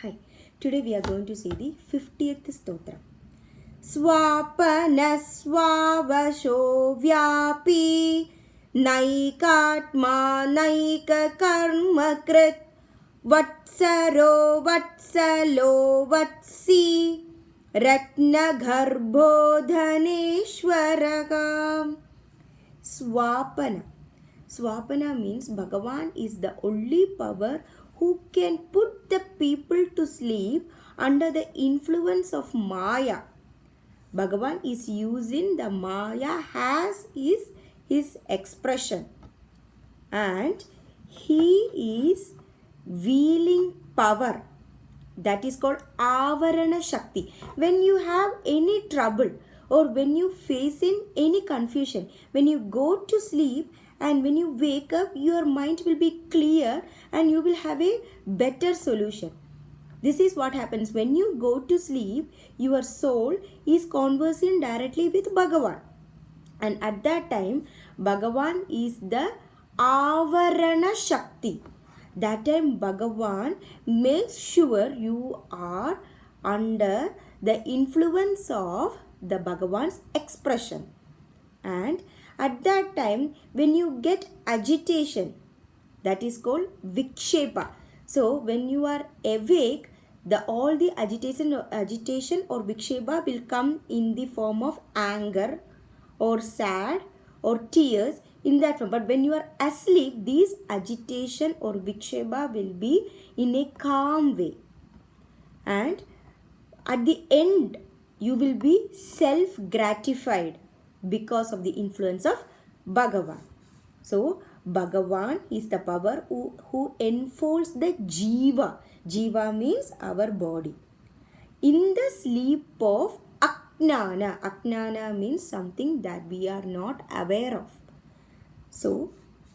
Hi, today we are going to see the 50th stotra. Swapana swavasho vyapi naikatma naika karma krit vatsaro vatsalo vatsi ratna garbho dhaneshwaraga. Swapana. Swapana means Bhagavan is the only power who can put the people to sleep under the influence of Maya. Bhagavan is using the Maya as his expression, and he is wielding power that is called Avarana Shakti. When you have any trouble or when you face in any confusion, when you go to sleep and when you wake up, your mind will be clear and you will have a better solution. This is what happens when you go to sleep. Your soul is conversing directly with Bhagavan, and at that time Bhagavan is the Avarana Shakti. That time Bhagavan makes sure you are under the influence of the Bhagavan's expression. And at that time when you get agitation, that is called vikshepa. So when you are awake, all the agitation or vikshepa will come in the form of anger or sad or tears in that form. But when you are asleep, these agitation or vikshepa will be in a calm way, and at the end you will be self-gratified because of the influence of Bhagavan. So Bhagavan is the power who enfolds the Jiva. Jiva means our body in the sleep of Ajnana. Ajnana means something that we are not aware of. So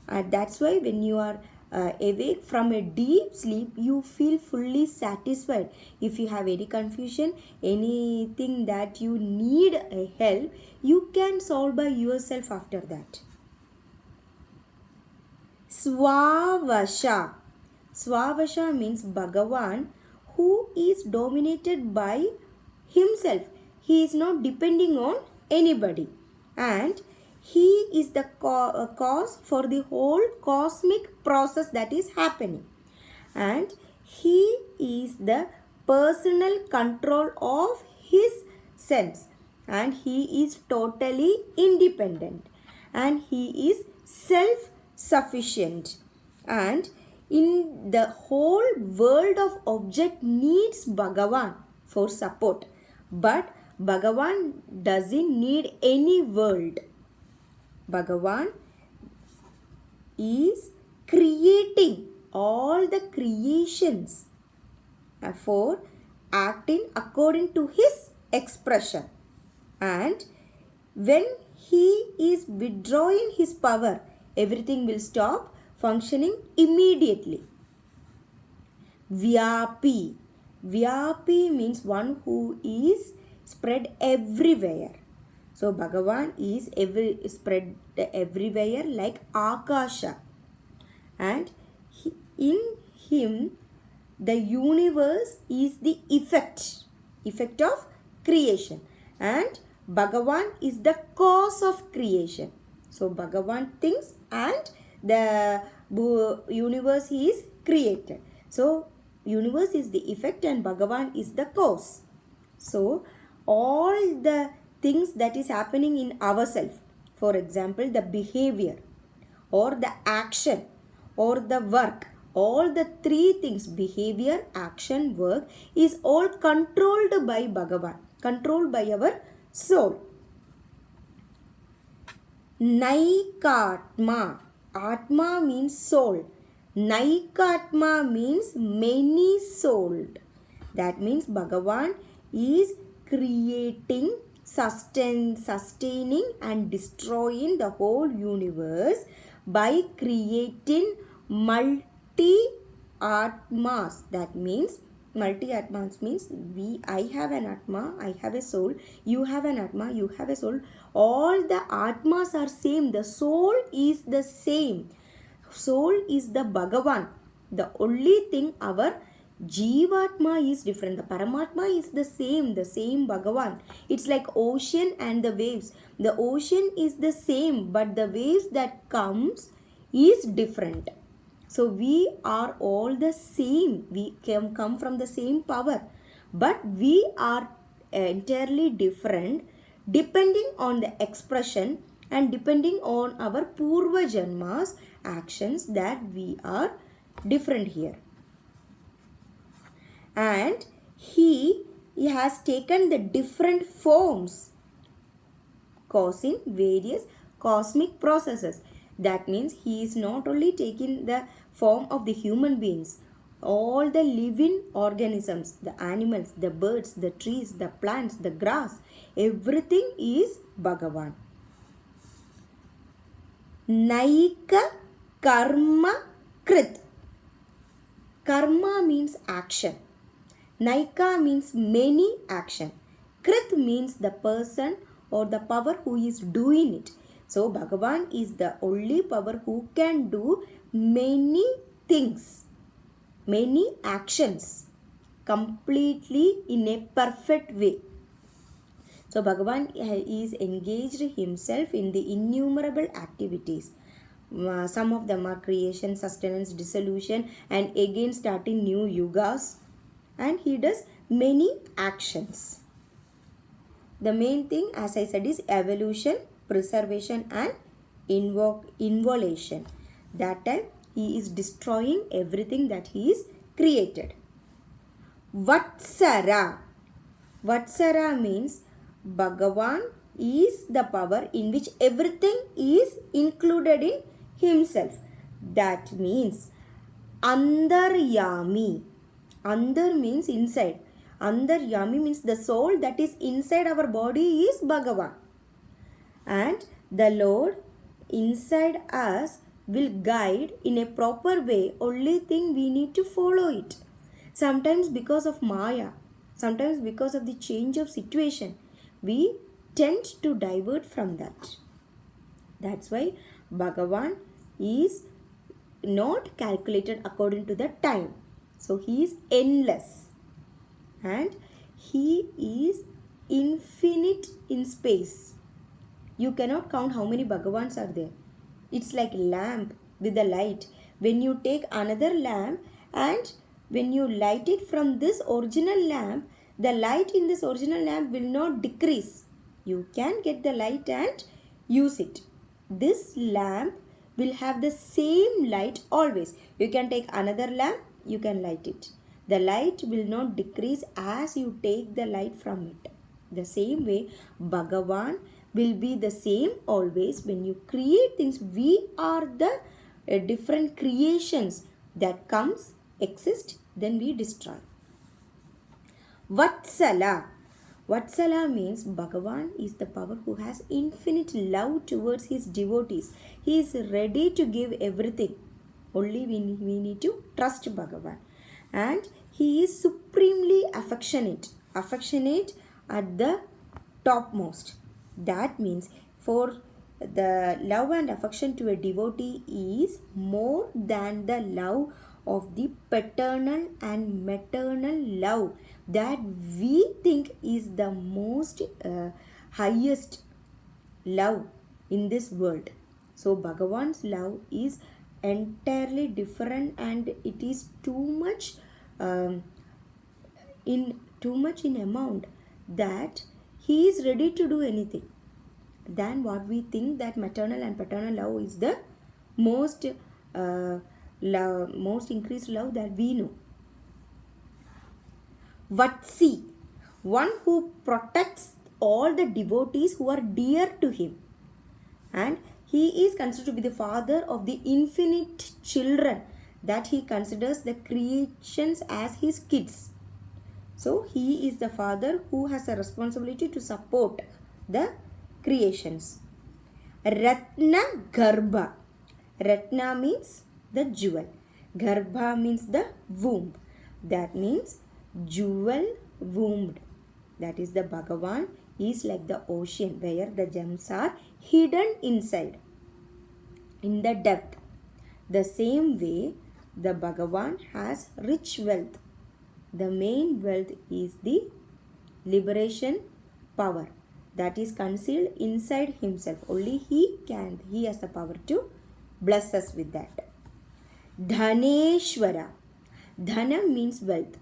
that's why when you are awake from a deep sleep, you feel fully satisfied. If you have any confusion, anything that you need a help, you can solve by yourself after that. Swavasha. Swavasha means Bhagavan who is dominated by himself. He is not depending on anybody, and he is the cause for the whole cosmic process that is happening, and he is the personal control of his sense, and he is totally independent, and he is self-sufficient, and in the whole world of object needs Bhagavan for support, but Bhagavan doesn't need any world. Bhagavan is creating all the creations for acting according to his expression, and when he is withdrawing his power, everything will stop functioning immediately. Vyapi. Vyapi means one who is spread everywhere. So Bhagavan is spread everywhere like Akasha, and in him the universe is the effect of creation, and Bhagavan is the cause of creation. So Bhagavan thinks and the universe is created. So universe is the effect and Bhagavan is the cause. So all the things that is happening in ourselves, for example the behavior or the action or the work, all the three things, behavior, action, work, is all controlled by Bhagavan, controlled by our soul. Naikatma. Atma means soul. Naikatma means many souled. That means Bhagavan is creating, sustaining and destroying the whole universe by creating multi-atmas. That means multi-atmas means I have an atma, I have a soul, you have an atma, you have a soul. All the atmas are same. The soul is the same. Soul is the Bhagavan. The only thing our Jivatma is different. The Paramatma is the same Bhagavan. It's like ocean and the waves. The ocean is the same, but the waves that comes is different. So we are all the same. We can come from the same power, but we are entirely different depending on the expression and depending on our Purva Janmas actions, that we are different here. And he has taken the different forms causing various cosmic processes. That means he is not only taking the form of the human beings, all the living organisms, the animals, the birds, the trees, the plants, the grass, everything is Bhagavan. Naika karma krit. Karma means action. Naika means many action. Krit means the person or the power who is doing it. So Bhagavan is the only power who can do many things, many actions completely in a perfect way. So Bhagavan is engaged himself in the innumerable activities. Some of them are creation, sustenance, dissolution, and again starting new yugas. And he does many actions. The main thing, as I said, is evolution, preservation, and involation. That time he is destroying everything that he is created. Vatsara. Vatsara means Bhagavan is the power in which everything is included in himself. That means Andaryami. Andar means inside. Andaryami means the soul that is inside our body is Bhagavan. And the Lord inside us will guide in a proper way. Only thing we need to follow it. Sometimes because of Maya, sometimes because of the change of situation, we tend to divert from that. That's why Bhagavan is not calculated according to the time. So he is endless and he is infinite in space. You cannot count how many Bhagavans are there. It's like lamp with the light. When you take another lamp and when you light it from this original lamp, the light in this original lamp will not decrease. You can get the light and use it. This lamp will have the same light always. You can take another lamp, you can light it. The light will not decrease as you take the light from it. The same way, Bhagavan will be the same always. When you create things, we are the different creations that comes, exist, then we destroy. Vatsala. Vatsala means Bhagavan is the power who has infinite love towards his devotees. He is ready to give everything. Only we need to trust Bhagavan. And he is supremely affectionate. Affectionate at the topmost. That means for the love and affection to a devotee is more than the love of the paternal and maternal love that we think is the most highest love in this world. So Bhagavan's love is entirely different and it is too much in amount that he is ready to do anything than what we think that maternal and paternal love is the most most increased love that we know. Vatsi, one who protects all the devotees who are dear to him, and he is considered to be the father of the infinite children that he considers the creations as his kids. So he is the father who has a responsibility to support the creations. Ratna Garbha. Ratna means the jewel. Garbha means the womb. That means jewel wombed. That is the Bhagavan is like the ocean where the gems are hidden inside in the depth. The same way the Bhagavan has rich wealth. The main wealth is the liberation power that is concealed inside himself. Only he has the power to bless us with that. Dhaneshwara. Dhanam means wealth.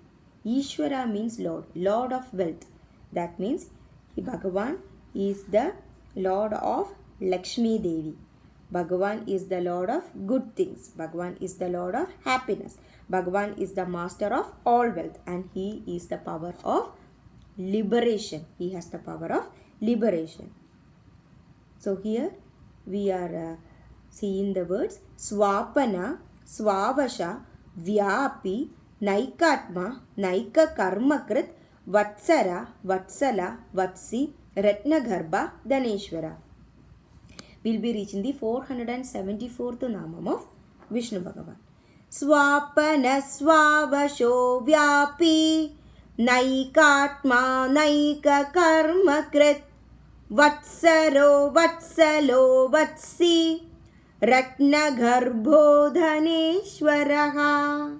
Ishwara means Lord, Lord of wealth. That means Bhagavan is the Lord of Lakshmi Devi. Bhagavan is the Lord of good things. Bhagavan is the Lord of happiness. Bhagavan is the master of all wealth, and he is the power of liberation. He has the power of liberation. So here we are seeing the words Swapana, Swavasha, Vyapi, Naikatma, Naika Karmakrit, Vatsara, Vatsala, Vatsi, Ratnagarbha, Dhaneshwara. We'll be reaching the 474th Namam of Vishnu Bhagavan. Swapana Swavasho Vyapi, Naikatma Naika Karmakrit, Vatsaro Vatsalo Vatsi, Ratnagarbho Dhaneshwaraha.